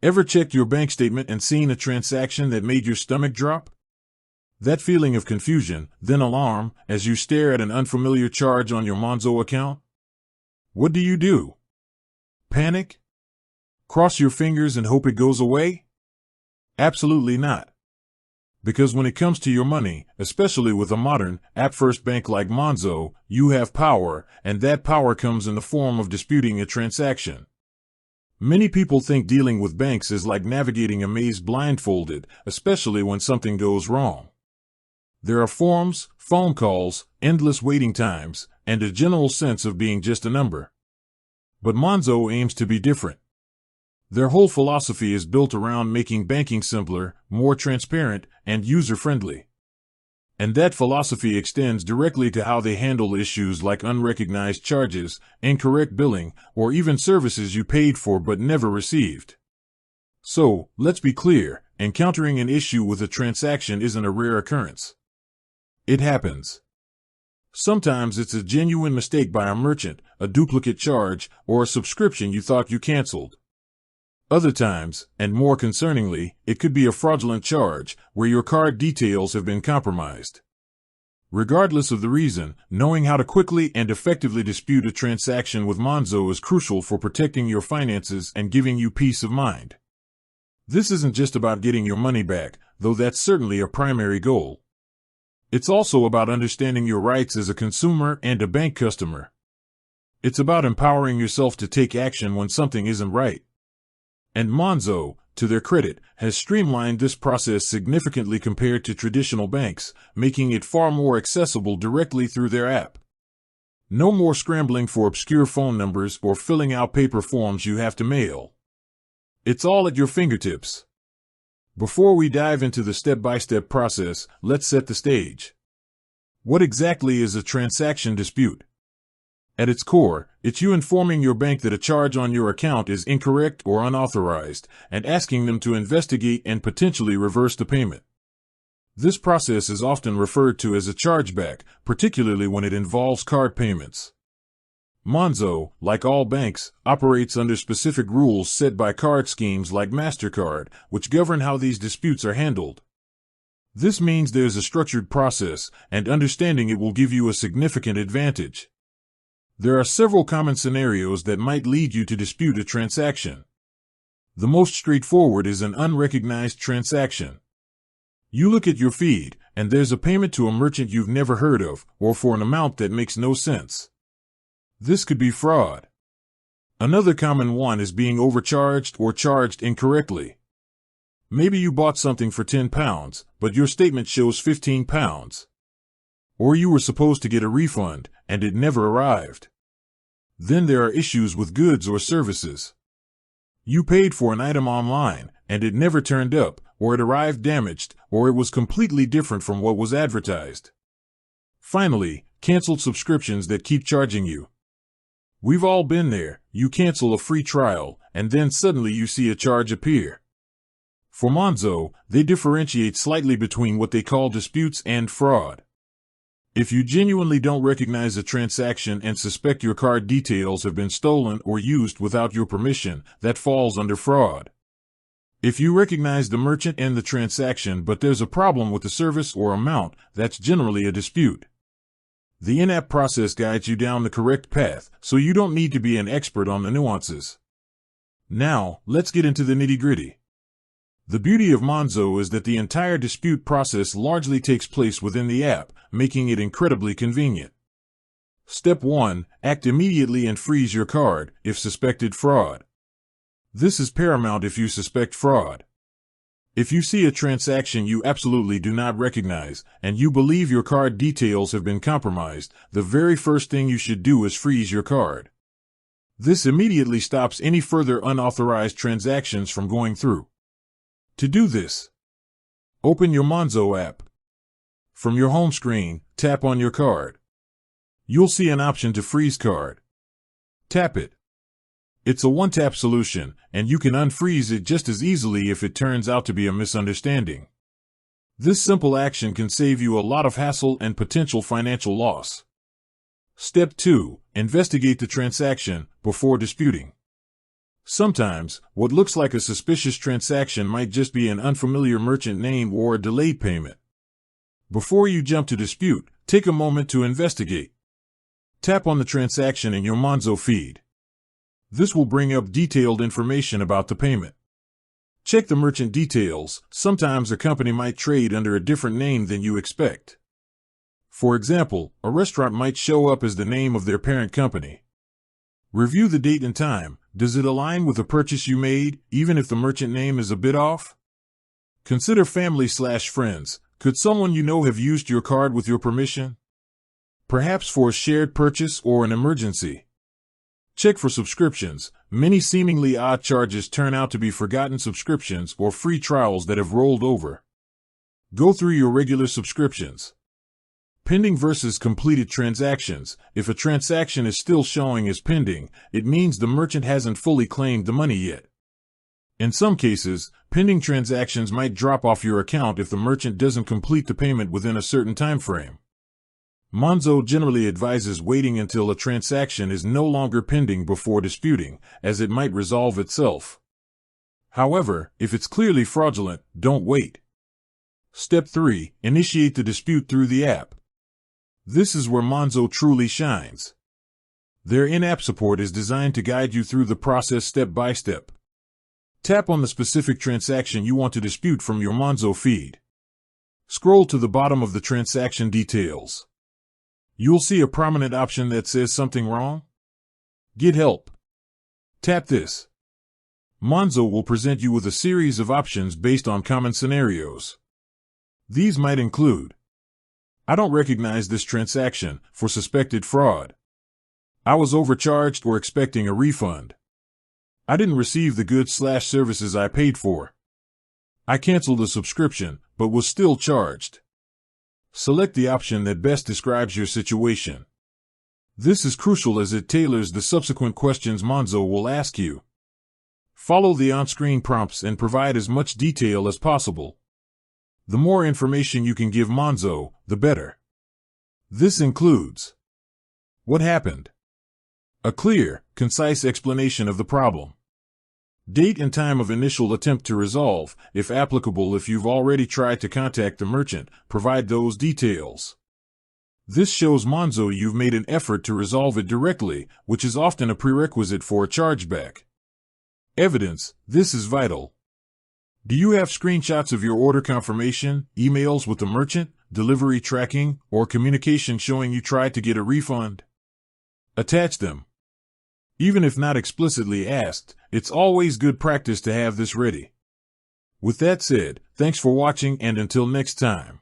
Ever checked your bank statement and seen a transaction that made your stomach drop? That feeling of confusion, then alarm, as you stare at an unfamiliar charge on your Monzo account? What do? Panic? Cross your fingers and hope it goes away? Absolutely not. Because when it comes to your money, especially with a modern, app-first bank like Monzo, you have power, and that power comes in the form of disputing a transaction. Many people think dealing with banks is like navigating a maze blindfolded, especially when something goes wrong. There are forms, phone calls, endless waiting times, and a general sense of being just a number. But Monzo aims to be different. Their whole philosophy is built around making banking simpler, more transparent, and user-friendly. And that philosophy extends directly to how they handle issues like unrecognized charges, incorrect billing, or even services you paid for but never received. So, let's be clear, encountering an issue with a transaction isn't a rare occurrence. It happens. Sometimes it's a genuine mistake by a merchant, a duplicate charge, or a subscription you thought you canceled. Other times, and more concerningly, it could be a fraudulent charge, where your card details have been compromised. Regardless of the reason, knowing how to quickly and effectively dispute a transaction with Monzo is crucial for protecting your finances and giving you peace of mind. This isn't just about getting your money back, though that's certainly a primary goal. It's also about understanding your rights as a consumer and a bank customer. It's about empowering yourself to take action when something isn't right. And Monzo, to their credit, has streamlined this process significantly compared to traditional banks, making it far more accessible directly through their app. No more scrambling for obscure phone numbers or filling out paper forms you have to mail. It's all at your fingertips. Before we dive into the step-by-step process, let's set the stage. What exactly is a transaction dispute? At its core, it's you informing your bank that a charge on your account is incorrect or unauthorized, and asking them to investigate and potentially reverse the payment. This process is often referred to as a chargeback, particularly when it involves card payments. Monzo, like all banks, operates under specific rules set by card schemes like MasterCard, which govern how these disputes are handled. This means there's a structured process, and understanding it will give you a significant advantage. There are several common scenarios that might lead you to dispute a transaction. The most straightforward is an unrecognized transaction. You look at your feed, and there's a payment to a merchant you've never heard of, or for an amount that makes no sense. This could be fraud. Another common one is being overcharged or charged incorrectly. Maybe you bought something for £10, but your statement shows £15. Or you were supposed to get a refund, and it never arrived. Then there are issues with goods or services. You paid for an item online, and it never turned up, or it arrived damaged, or it was completely different from what was advertised. Finally, canceled subscriptions that keep charging you. We've all been there. You cancel a free trial, and then suddenly you see a charge appear. For Monzo, they differentiate slightly between what they call disputes and fraud. If you genuinely don't recognize a transaction and suspect your card details have been stolen or used without your permission, that falls under fraud. If you recognize the merchant and the transaction but there's a problem with the service or amount, that's generally a dispute. The in-app process guides you down the correct path, so you don't need to be an expert on the nuances. Now, let's get into the nitty-gritty. The beauty of Monzo is that the entire dispute process largely takes place within the app, making it incredibly convenient. Step 1. Act immediately and freeze your card, if suspected fraud. This is paramount if you suspect fraud. If you see a transaction you absolutely do not recognize, and you believe your card details have been compromised, the very first thing you should do is freeze your card. This immediately stops any further unauthorized transactions from going through. To do this, open your Monzo app. From your home screen, tap on your card. You'll see an option to freeze card. Tap it. It's a one-tap solution, and you can unfreeze it just as easily if it turns out to be a misunderstanding. This simple action can save you a lot of hassle and potential financial loss. Step 2. Investigate the transaction before disputing. Sometimes, what looks like a suspicious transaction might just be an unfamiliar merchant name or a delayed payment. Before you jump to dispute, take a moment to investigate. Tap on the transaction in your Monzo feed. This will bring up detailed information about the payment. Check the merchant details. Sometimes a company might trade under a different name than you expect. For example, a restaurant might show up as the name of their parent company. Review the date and time. Does it align with the purchase you made, even if the merchant name is a bit off? Consider family/friends. Could someone you know have used your card with your permission? Perhaps for a shared purchase or an emergency. Check for subscriptions. Many seemingly odd charges turn out to be forgotten subscriptions or free trials that have rolled over. Go through your regular subscriptions. Pending versus completed transactions. If a transaction is still showing as pending, it means the merchant hasn't fully claimed the money yet. In some cases, pending transactions might drop off your account if the merchant doesn't complete the payment within a certain time frame. Monzo generally advises waiting until a transaction is no longer pending before disputing, as it might resolve itself. However, if it's clearly fraudulent, don't wait. Step 3. Initiate the dispute through the app. This is where Monzo truly shines. Their in-app support is designed to guide you through the process step by step. Tap on the specific transaction you want to dispute from your Monzo feed. Scroll to the bottom of the transaction details. You'll see a prominent option that says something wrong? Get help. Tap this. Monzo will present you with a series of options based on common scenarios. These might include: I don't recognize this transaction, for suspected fraud. I was overcharged or expecting a refund. I didn't receive the goods/services I paid for. I canceled the subscription, but was still charged. Select the option that best describes your situation. This is crucial as it tailors the subsequent questions Monzo will ask you. Follow the on-screen prompts and provide as much detail as possible. The more information you can give Monzo, the better. This includes: what happened? A clear, concise explanation of the problem. Date and time of initial attempt to resolve. If applicable, if you've already tried to contact the merchant, provide those details. This shows Monzo you've made an effort to resolve it directly, which is often a prerequisite for a chargeback. Evidence. This is vital. Do you have screenshots of your order confirmation, emails with the merchant, delivery tracking, or communication showing you tried to get a refund? Attach them. Even if not explicitly asked, it's always good practice to have this ready. With that said, thanks for watching, and until next time.